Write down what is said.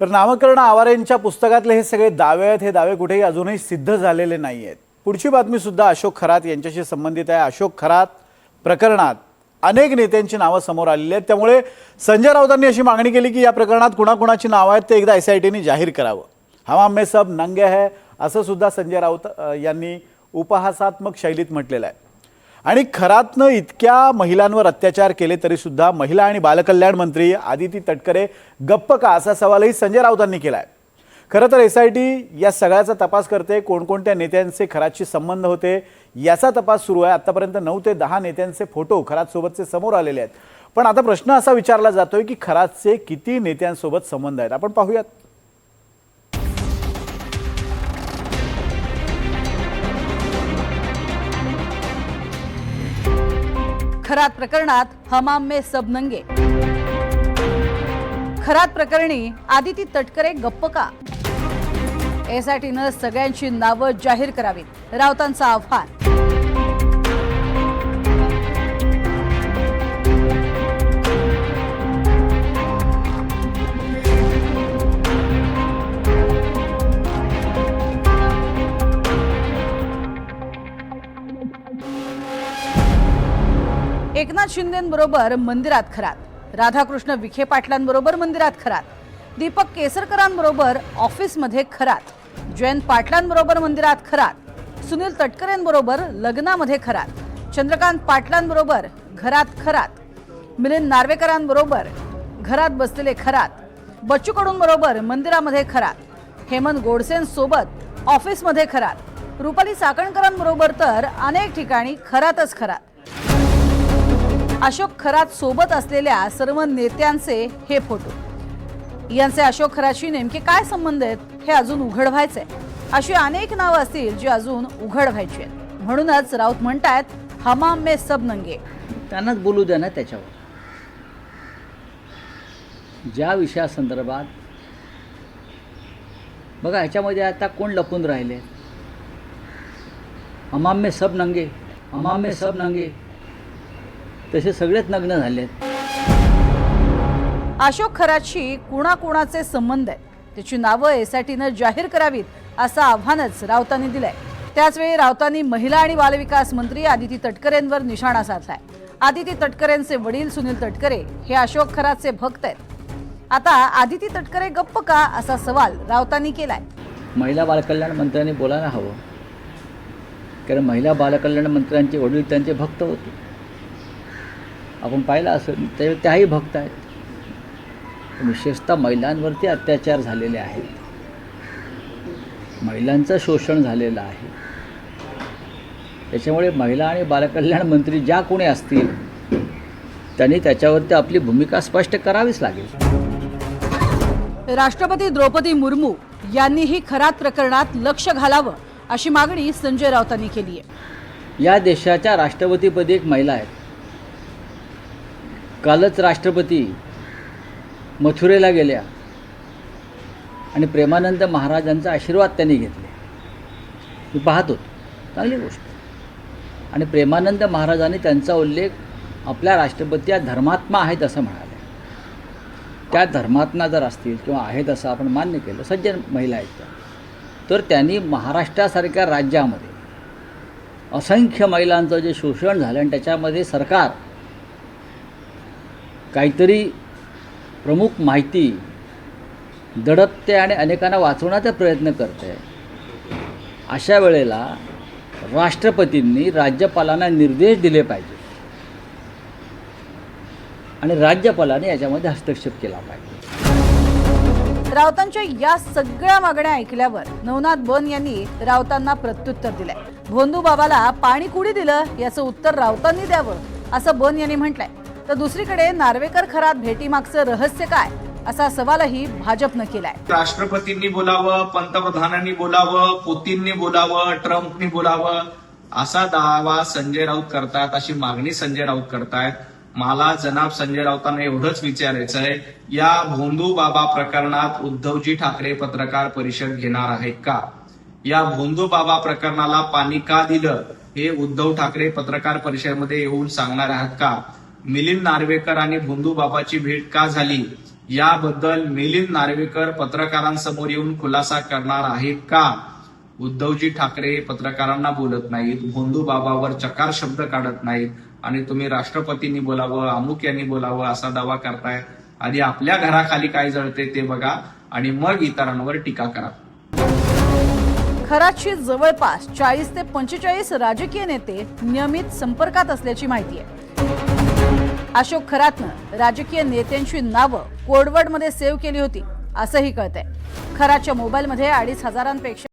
तर नामकरण आवारेंच्या पुस्तकातले हे सगळे दावे आहेत, हे दावे कुठेही अजूनही सिद्ध झालेले नाही आहेत। पुढची बातमी सुद्धा अशोक खरात यांच्याशी संबंधित आहे। अशोक खरात प्रकरणात अनेक नेत्यांची नावे समोर आलेली आहेत, त्यामुळे संजय राऊतांनी अशी मागणी केली की या प्रकरणात कुणाकुणाची नावे आहेत ते एकदा SITने जाहीर करावं। हम आम में सब नंगे है असं सुद्धा संजय राऊत यांनी उपहासात्मक शैलीत म्हटलेलं आहे। आणि खरातनं इतक्या महिलांवर अत्याचार केले तरी सुद्धा महिला आणि बालकल्याण मंत्री आदिती तटकरे गप्प का असा सवालही संजय राऊतांनी केलाय। खरं तर SIT या सगळ्याचा तपास करते, कोणकोणत्या नेत्यांचे खरातशी संबंध होते याचा तपास सुरू आहे। आतापर्यंत 9 ते 10 नेत्यांचे फोटो खरात सोबतचे समोर आलेले आहेत, पण आता प्रश्न असा विचारला जातोय की खरातचे किती नेत्यांसोबत संबंध आहेत। आपण पाहूयात। खरात प्रकरणात हम आम में सब नंगे। खरात प्रकरणी आदिती तटकरे गप्प का? SITनं सगळ्यांची नावं जाहीर करावीत, राऊतांचं आव्हान। एकनाथ शिंदेंबरोबर मंदिरात खरात, राधाकृष्ण विखे पाटलांबरोबर मंदिरात खरात, दीपक केसरकरांबरोबर ऑफिसमध्ये खरात, जयंत पाटलांबरोबर मंदिरात खरात, सुनील तटकरेंबरोबर लग्नामध्ये खरात, चंद्रकांत पाटलांबरोबर घरात खरात, मिलिंद नार्वेकरांबरोबर घरात बसलेले खरात, बच्चू कडूंबरोबर मंदिरामध्ये खरात, हेमंत गोडसेंसोबत ऑफिसमध्ये खरात, रुपाली चाकणकरांबरोबर तर अनेक ठिकाणी खरातच खरात। अशोक खरात सोबत असलेल्या सर्व नेत्यांचे हे फोटो, यांचे अशोक खरातशी नेमके काय संबंध आहेत हे अजून उघड व्हायचंय। अशी अनेक नावं असतील जी अजून उघड व्हायची आहेत। म्हणूनच राऊत म्हणतायत हम आम में सब नंगे। त्यांनाच बोलू द्या ना त्याच्यावर, ज्या विषयासंदर्भात बघा ह्याच्यामध्ये आता कोण लपून राहिले? हम आम में सब नंगे, हम आम में सब नंगे, तसे सगळेच नग्न झालेत। अशोक खरातशी कुणाकुणाचे संबंध आहेत त्याची नावं SITनं जाहीर करावीत असं आव्हानच राऊतांनी दिलंय। त्याचवेळी राऊतांनी महिला आणि बालविकास मंत्री आदिती तटकरेंवर निशाणा साधलाय। आदिती तटकरेंचे वडील सुनील तटकरे हे अशोक खरातचे भक्त आहेत। आता आदिती तटकरे गप्प का असा सवाल राऊतांनी केलाय। महिला बालकल्याण मंत्र्यांनी बोलायला हवं, कारण महिला बालकल्याण मंत्र्यांचे वडील त्यांचे भक्त होते। आपण पाहिलं असेल त्याही भक्त आहेत। विशेषतः महिलांवरती अत्याचार झालेले आहेत, महिलांचं शोषण झालेलं आहे। त्याच्यामुळे महिला आणि बालकल्याण मंत्री ज्या कोणी असतील त्यांनी त्याच्यावरती आपली भूमिका स्पष्ट करावीच लागेल। राष्ट्रपती द्रौपदी मुर्मू यांनीही खरात प्रकरणात लक्ष घालावं अशी मागणी संजय राऊतांनी केली आहे। या देशाच्या राष्ट्रपतीपदी एक महिला आहेत। कालच राष्ट्रपती मथुरेला गेल्या आणि प्रेमानंद महाराजांचा आशीर्वाद त्यांनी घेतले। मी पाहत होतो, चांगली गोष्ट। आणि प्रेमानंद महाराजांनी त्यांचा उल्लेख आपल्या राष्ट्रपती या धर्मात्मा आहेत असं म्हणाले। त्या धर्मात्मा जर असतील किंवा आहेत असं आपण मान्य केलं, सज्जन महिला आहेत त्या, तर त्यांनी महाराष्ट्रासारख्या राज्यामध्ये असंख्य महिलांचं जे शोषण झालं आणि त्याच्यामध्ये सरकार काहीतरी प्रमुख माहिती दडपते आणि अनेकांना वाचवण्याचा प्रयत्न करते, अशा वेळेला राष्ट्रपतींनी राज्यपालांना निर्देश दिले पाहिजे आणि राज्यपालांनी याच्यामध्ये हस्तक्षेप केला पाहिजे। राऊतांच्या या सगळ्या मागण्या ऐकल्यावर नवनाथ बन यांनी राऊतांना प्रत्युत्तर दिलंय। भोंदू बाबाला पाणी कुणी दिलं याचं उत्तर राऊतांनी द्यावं असं बन यांनी म्हटलंय। तर दुसरीकडे नार्वेकर खरात भेटीमागचं रहस्य काय असा सवालही भाजपनं केलाय। राष्ट्रपतींनी बोलावं, पंतप्रधानांनी बोलावं, पुतीननी बोलावं, ट्रम्पनी बोलावं असा दावा संजय राऊत करतात, अशी मागणी संजय राऊत करतायत। मला जनाब संजय राऊतांना एवढंच विचारायचं आहे, या भोंदू बाबा प्रकरणात उद्धवजी ठाकरे पत्रकार परिषद घेणार आहेत का? या भोंदू बाबा प्रकरणाला पाणी का दिलं हे उद्धव ठाकरे पत्रकार परिषदेमध्ये येऊन सांगणार आहात का? मिलिंद नार्वेकर आणि भोंदू बाबाची भेट का झाली याबद्दल मिलिंद नार्वेकर पत्रकारांसमोर येऊन खुलासा करणार आहेत का? उद्धवजी ठाकरे पत्रकारांना बोलत नाहीत, भोंदू बाबावर चकार शब्द काढत नाहीत आणि तुम्ही राष्ट्रपतींनी बोलावं, अमुक यांनी बोलावं असा दावा करताय. आधी आपल्या घराखाली काय जळते ते बघा आणि मग इतरांवर टीका करा. खरातशी जवळपास 40 ते 45 राजकीय नेते नियमित संपर्कात असल्याची माहिती आहे. अशोक खरातनं राजकीय नेत्यांची नावं कोडवर्डमध्ये सेव्ह केली होती असंही कळतंय. खरातच्या मोबाईलमध्ये 2,500पेक्षा